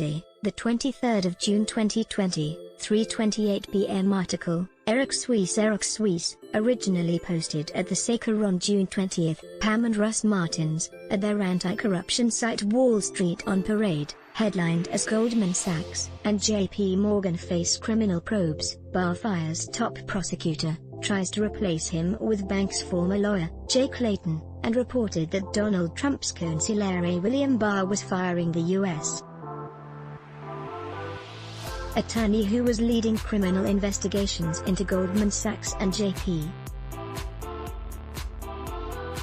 Thursday, the 23rd of June 2020, 3:28 p.m. article, Eric Suisse, originally posted at the Saker on June 20. Pam and Russ Martins, at their anti-corruption site Wall Street on Parade, headlined as Goldman Sachs and J.P. Morgan face criminal probes. Barr fires top prosecutor, tries to replace him with bank's former lawyer, Jay Clayton, and reported that Donald Trump's consigliere William Barr was firing the U.S. attorney who was leading criminal investigations into Goldman Sachs and J.P.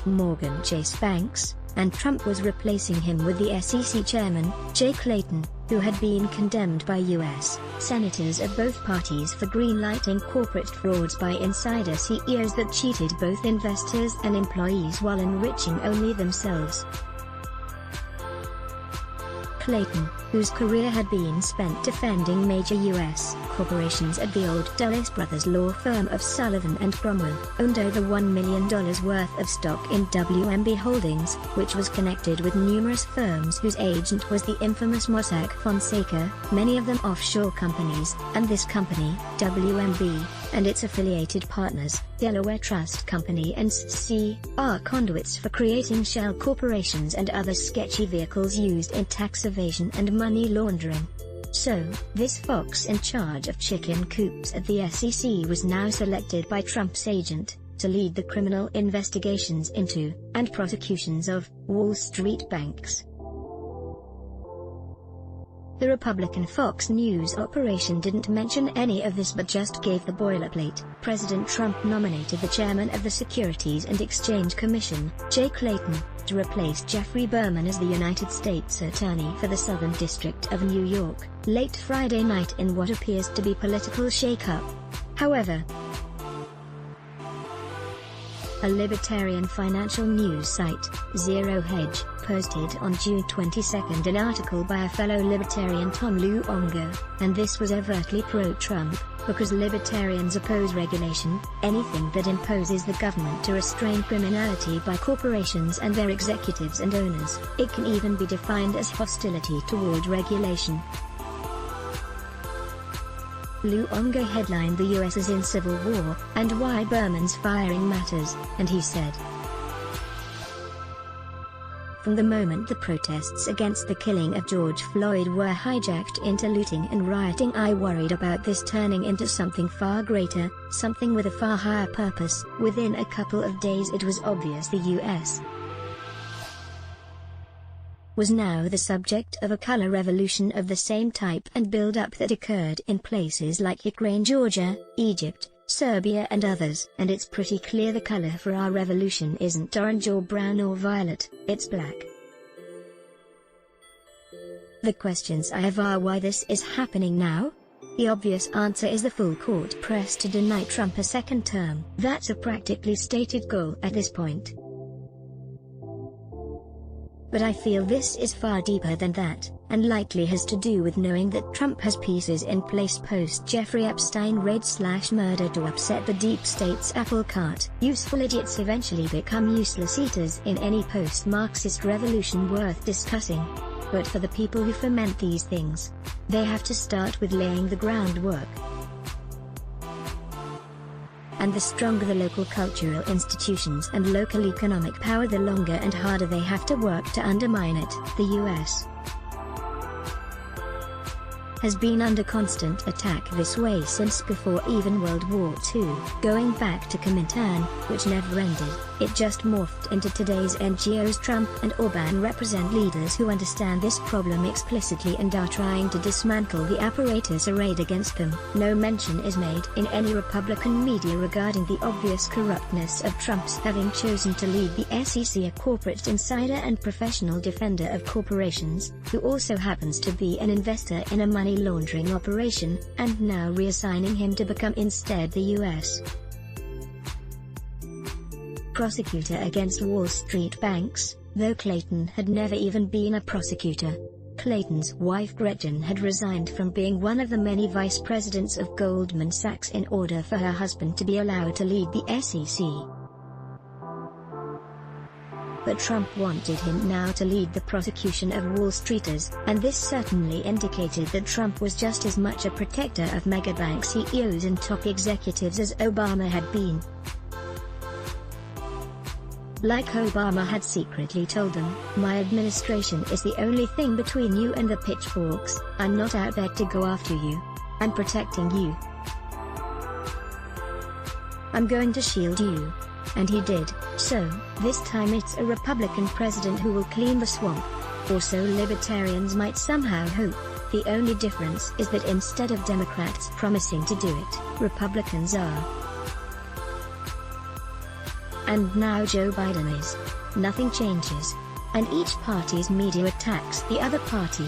Morgan Chase banks, and Trump was replacing him with the SEC chairman, Jay Clayton, who had been condemned by U.S. senators of both parties for greenlighting corporate frauds by insider CEOs that cheated both investors and employees while enriching only themselves. Clayton, whose career had been spent defending major U.S. corporations at the old Dulles Brothers law firm of Sullivan and Cromwell, owned over $1 million worth of stock in WMB Holdings, which was connected with numerous firms whose agent was the infamous Mossack Fonseca, many of them offshore companies, and this company, WMB, and its affiliated partners, Delaware Trust Company and SEC, are conduits for creating shell corporations and other sketchy vehicles used in tax evasion and money laundering. So, this fox in charge of chicken coops at the SEC was now selected by Trump's agent to lead the criminal investigations into, and prosecutions of, Wall Street banks. The Republican Fox News operation didn't mention any of this but just gave the boilerplate. President Trump nominated the chairman of the Securities and Exchange Commission, Jay Clayton, to replace Jeffrey Berman as the United States Attorney for the Southern District of New York, late Friday night in what appears to be political shake-up. However, a libertarian financial news site, Zero Hedge, posted on June 22 an article by a fellow libertarian Tom Luongo, and this was overtly pro-Trump, because libertarians oppose regulation, anything that imposes the government to restrain criminality by corporations and their executives and owners. It can even be defined as hostility toward regulation. Luongo headlined "The U.S. is in civil war, and why Berman's firing matters," and he said, "From the moment the protests against the killing of George Floyd were hijacked into looting and rioting, I worried about this turning into something far greater, something with a far higher purpose." Within a couple of days it was obvious the U.S. was now the subject of a color revolution of the same type and build-up that occurred in places like Ukraine, Georgia, Egypt, Serbia and others. And it's pretty clear the color for our revolution isn't orange or brown or violet, it's black. The questions I have are why this is happening now? The obvious answer is the full court press to deny Trump a second term. That's a practically stated goal at this point. But I feel this is far deeper than that, and likely has to do with knowing that Trump has pieces in place post-Jeffrey Epstein raid/murder to upset the deep state's apple cart. Useful idiots eventually become useless eaters in any post-Marxist revolution worth discussing. But for the people who foment these things, they have to start with laying the groundwork. And the stronger the local cultural institutions and local economic power, the longer and harder they have to work to undermine it. The U.S. has been under constant attack this way since before even World War II, going back to Comintern, which never ended. It just morphed into today's NGOs. Trump and Orban represent leaders who understand this problem explicitly and are trying to dismantle the apparatus arrayed against them. No mention is made in any Republican media regarding the obvious corruptness of Trump's having chosen to lead the SEC, a corporate insider and professional defender of corporations, who also happens to be an investor in a money laundering operation, and now reassigning him to become instead the U.S. prosecutor against Wall Street banks, though Clayton had never even been a prosecutor. Clayton's wife Gretchen had resigned from being one of the many vice presidents of Goldman Sachs in order for her husband to be allowed to lead the SEC. but Trump wanted him now to lead the prosecution of Wall Streeters, and this certainly indicated that Trump was just as much a protector of megabank CEOs and top executives as Obama had been. Like Obama had secretly told them, "My administration is the only thing between you and the pitchforks. I'm not out there to go after you. I'm protecting you. I'm going to shield you." And he did, so, this time it's a Republican president who will clean the swamp. Or so libertarians might somehow hope. The only difference is that instead of Democrats promising to do it, Republicans are. And now Joe Biden is. Nothing changes. And each party's media attacks the other party.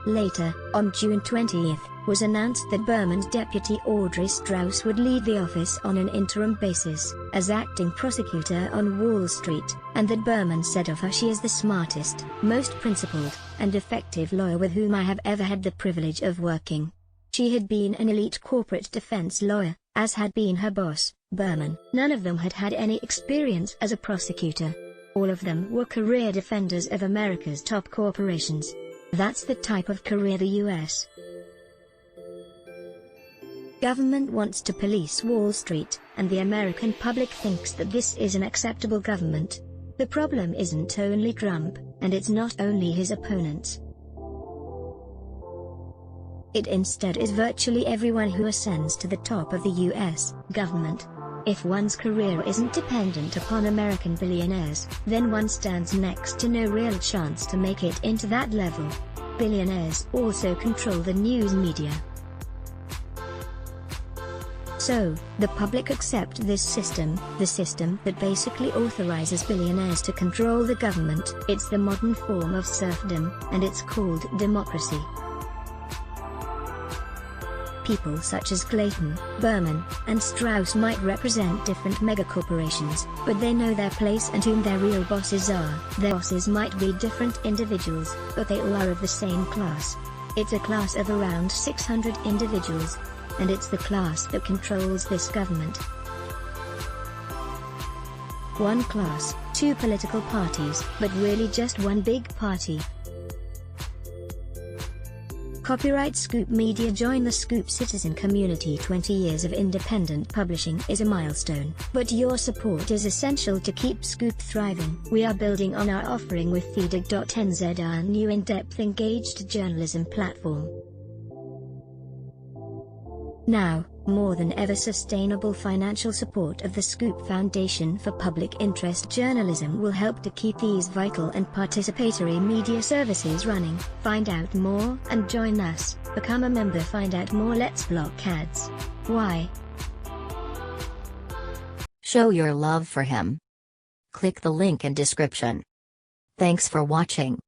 Later, on June 20th, was announced that Berman's deputy Audrey Strauss would leave the office on an interim basis, as acting prosecutor on Wall Street, and that Berman said of her, "She is the smartest, most principled, and effective lawyer with whom I have ever had the privilege of working." She had been an elite corporate defense lawyer, as had been her boss, Berman. None of them had had any experience as a prosecutor. All of them were career defenders of America's top corporations. That's the type of career the U.S. government wants to police Wall Street, and the American public thinks that this is an acceptable government. The problem isn't only Trump, and it's not only his opponents. It instead is virtually everyone who ascends to the top of the U.S. government. If one's career isn't dependent upon American billionaires, then one stands next to no real chance to make it into that level. Billionaires also control the news media. So, the public accept this system, the system that basically authorizes billionaires to control the government. It's the modern form of serfdom, and it's called democracy. People such as Clayton, Berman, and Strauss might represent different megacorporations, but they know their place and whom their real bosses are. Their bosses might be different individuals, but they all are of the same class. It's a class of around 600 individuals. And it's the class that controls this government. One class, two political parties, but really just one big party. Copyright Scoop Media. Join the Scoop citizen community. 20 years of independent publishing is a milestone, but your support is essential to keep Scoop thriving. We are building on our offering with Feedig.nz, our new in-depth engaged journalism platform. Now, more than ever, sustainable financial support of the Scoop Foundation for Public Interest Journalism will help to keep these vital and participatory media services running. Find out more and join us. Become a member. Find out more. Let's block ads. Why? Show your love for him. Click the link in description. Thanks for watching.